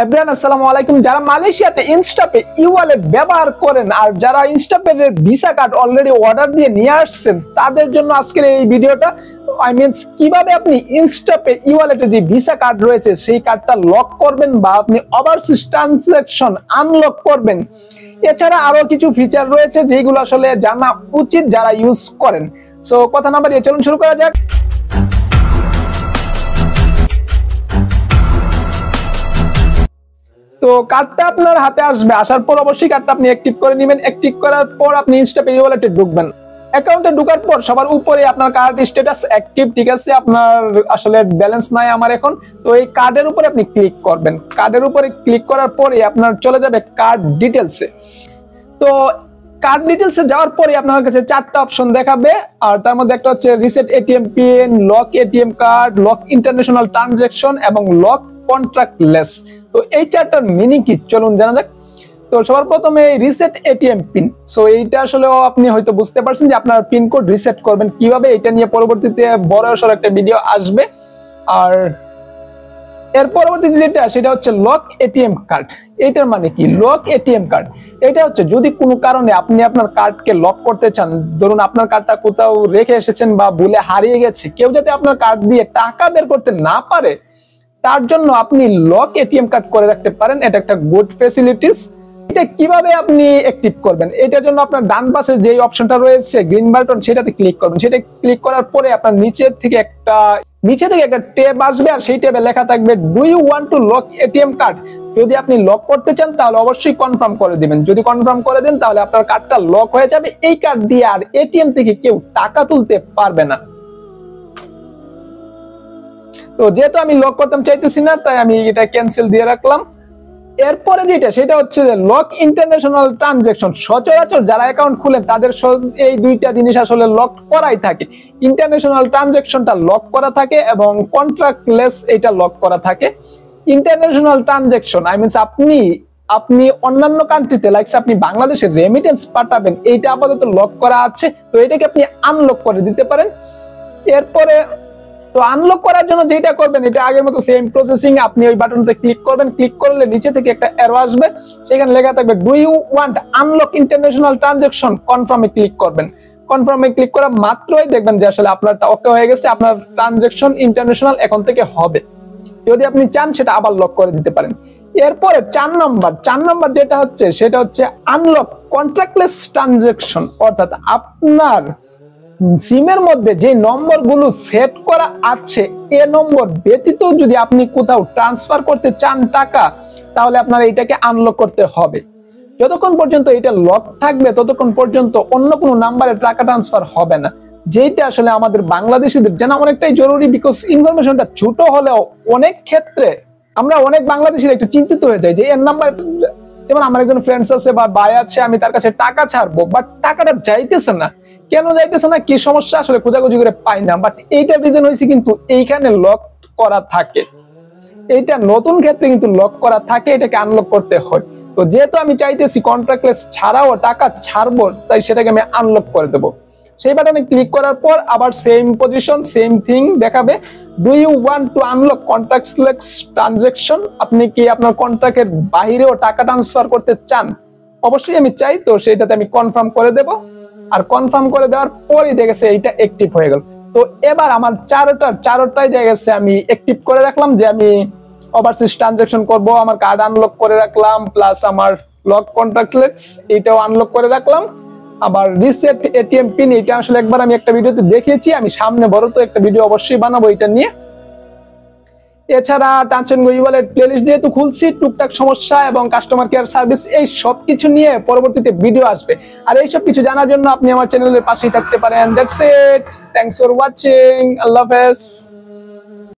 Everyone আসসালামু আলাইকুম। যারা মালয়েশিয়াতে ইনস্টাপে ই-ওয়ালেট ব্যবহার করেন আর যারা Instapay visa card already order দিয়ে নিয়ে আসছেন তাদের জন্য আজকের এই ভিডিওটা। কিভাবে আপনি ইনস্টাপে ই-ওয়ালেটে যে ভিসা কার্ড রয়েছে সেই কার্ডটা লক করবেন বা আপনি ওভারসিজ ট্রানজাকশন আনলক করবেন। এছাড়া আরো কিছু ফিচার রয়েছে যেগুলো আসলে জানা উচিত যারা ইউজ করেন। সো কথা না বাড়িয়ে চলুন শুরু করা যাক। তো কার্ডটা আপনার হাতে আসবে, আসার পর অবশ্যই কার্ডটা আপনি অ্যাক্টিভ করে নেবেন। অ্যাক্টিভ করার পর আপনি ইনস্টাপে ই-ওয়ালেটে ঢুকবেন। অ্যাকাউন্টে ঢোকার পর সবার উপরে আপনার কার্ড স্ট্যাটাস অ্যাক্টিভ, ঠিক আছে, আপনার আসলে ব্যালেন্স নাই আমার এখন। তো এই কার্ডের উপরে আপনি ক্লিক করবেন। কার্ডের উপরে ক্লিক করার পরে আপনার চলে যাবে কার্ড ডিটেলসে। তো কার্ড ডিটেলসে যাওয়ার পরে আপনার কাছে চারটা অপশন দেখাবে, আর তার মধ্যে একটা হচ্ছে reset ATM pin, lock ATM card, lock international transaction এবং লক কন্ট্রাক্টলেস। তো এই চারটার মিনিং কি চলুন জানা যাক। তো সবার প্রথমে রিসেট এটিএম পিন। সো এইটা আসলে আপনি হয়তো বুঝতে পারছেন যে আপনার পিন কোড রিসেট করবেন কিভাবে, এটা নিয়ে পরবর্তীতে বড় সড় একটা ভিডিও আসবে। আর এর পরবর্তীতে যেটা সেটা হচ্ছে লক এটিএম কার্ড। এটার মানে কি? লক এটিএম কার্ড এটা হচ্ছে যদি কোনো কারণে আপনি আপনার কার্ডকে লক করতে চান, ধরুন আপনার কার্ডটা কোথাও রেখে এসেছেন বা ভুলে হারিয়ে গেছে, কেউ যাতে আপনার কার্ড দিয়ে টাকা বের করতে না পারে তার জন্য আপনি লক এটিএম কার্ড করে রাখতে পারেন। এটা একটা গুড ফ্যাসিলিটিস। এটা কিভাবে আপনি অ্যাক্টিভ করবেন? এটার জন্য আপনার ডান পাশে যে অপশনটা রয়েছে গ্রিন বাটন, সেটাতে ক্লিক করবেন। সেটা ক্লিক করার পরে আপনার নিচে থেকে একটা ট্যাব আসবে, আর সেই ট্যাবে লেখা থাকবে do you want to lock ATM card. যদি আপনি লক করতে চান তাহলে অবশ্যই কনফার্ম করে দিবেন। যদি কনফার্ম করে দেন তাহলে আপনার কার্ডটা লক হয়ে যাবে। এই কার্ড দিয়ে আর এটিএম থেকে কেউ টাকা তুলতে পারবে না। তো যেহেতু আমি লক করতে চাইতেছি না, তাই আমি এটা ক্যান্সেল দিয়ে রাখলাম। এরপরে যেটা সেটা হচ্ছে লক ইন্টারন্যাশনাল ট্রানজাকশন। সচরাচর যারা অ্যাকাউন্ট খুলেন তাদের এই দুইটা জিনিস আসলে লক করাই থাকে। ইন্টারন্যাশনাল ট্রানজাকশনটা লক করা থাকে এবং কন্ট্রাক্টলেস এটা লক করা থাকে। ইন্টারন্যাশনাল ট্রানজাকশন আপনি অন্যান্য কান্ট্রিতে লাইক আপনি বাংলাদেশে রেমিটেন্স পাঠাবেন, এইটা আপাতত লক করা আছে। তো এটাকে আপনি আনলক করে দিতে পারেন। এরপরে তো আনলক করার জন্য যেটা করবেন এটা আগের মতো সেম প্রসেসিং। আপনি ওই বাটনতে ক্লিক করবেন। ক্লিক করলে নিচে থেকে একটা অ্যারো আসবে, সেখানে লেখা থাকবে do you want unlock international transaction, কনফার্মে ক্লিক করবেন। কনফার্মে ক্লিক করা মাত্রই দেখবেন যে আসলে আপনারটা ওকে হয়ে গেছে, আপনার ট্রানজাকশন ইন্টারন্যাশনাল এখন থেকে হবে। যদি আপনি চান সেটা আবার লক করে দিতে পারেন। এরপরে 4 নম্বর যেটা হচ্ছে সেটা হচ্ছে আনলক কন্ট্রাক্টলেস ট্রানজাকশন। অর্থাৎ আপনার সিমের মধ্যে যে নম্বরগুলো সেট করা আছে এ নম্বর ব্যতীত যদি আপনি কোথাও ট্রান্সফার করতে চান টাকা, তাহলে আপনার এটাকে আনলক করতে হবে। যতক্ষণ পর্যন্ত এটা লক থাকবে ততক্ষণ পর্যন্ত অন্য কোনো নাম্বারে টাকা ট্রান্সফার হবে না, যেটা আসলে আমাদের বাংলাদেশিদের জানা অনেকটাই জরুরি। বিকজ ইনফরমেশনটা ছোট হলেও অনেক ক্ষেত্রে আমরা অনেক বাংলাদেশিরা একটু চিন্তিত হয়ে যাই যে এর নাম্বার, যেমন আমার একজন ফ্রেন্ডস আছে বা ভাই আছে, আমি তার কাছে টাকা ছাড়বো বাট টাকাটা যাইতেছে না। কেন যাইতেছে না, কি সমস্যা আসলে খোঁজাখুঁজি করে পাই না। বাট এইটার রিজন হয়েছে কিন্তু এইখানে লক করা থাকে। এইটা নতুন ক্ষেত্রে কিন্তু লক করা থাকে, এটাকে আনলক করতে হয়। তো যেহেতু আমি চাইতেছি কন্ট্রাক্টলেস ছাড়াও টাকা ছাড়বো, তাই সেটাকে আমি আনলক করে দেবো। সেই বাটনে ক্লিক করার পর আবার সেম পজিশন, সেম থিং দেখাবে do you want to unlock contactless transaction. আপনি কি আপনার কন্ট্রাক্টের বাইরেও টাকা ট্রান্সফার করতে চান? অবশ্যই আমি চাই। তো সেটাতে আমি কনফার্ম করে দেব। আর কনফার্ম করে দেওয়ার পরই দেখেছে এইটা অ্যাক্টিভ হয়ে গেল। তো এবার আমার চারোটাই দেখেছে আমি অ্যাক্টিভ করে রাখলাম যে আমি ওভারসিজ ট্রানজাকশন করব, আমার কার্ড আনলক করে রাখলাম, প্লাস আমার লক কন্ট্রাক্টলেস এটাও আনলক করে রাখলাম। আবার রিসেট এটিএম পিন এটা আসলে একবার আমি একটা ভিডিওতে দেখিয়েছি, আমি সামনে বড় তো একটা ভিডিও অবশ্যই বানাবো এটা নিয়ে। এছাড়া touch and go e wallet playlist যেহেতু খুলছি, টুকটাক সমস্যা এবং কাস্টমার কেয়ার সার্ভিস এই সব কিছু নিয়ে পরবর্তীতে ভিডিও আসবে। আর এই সব কিছু জানার জন্য আপনি আমার চ্যানেলের পাশেই থাকতে পারেন। That's it, thanks for watching, আল্লাহ হাফেজ।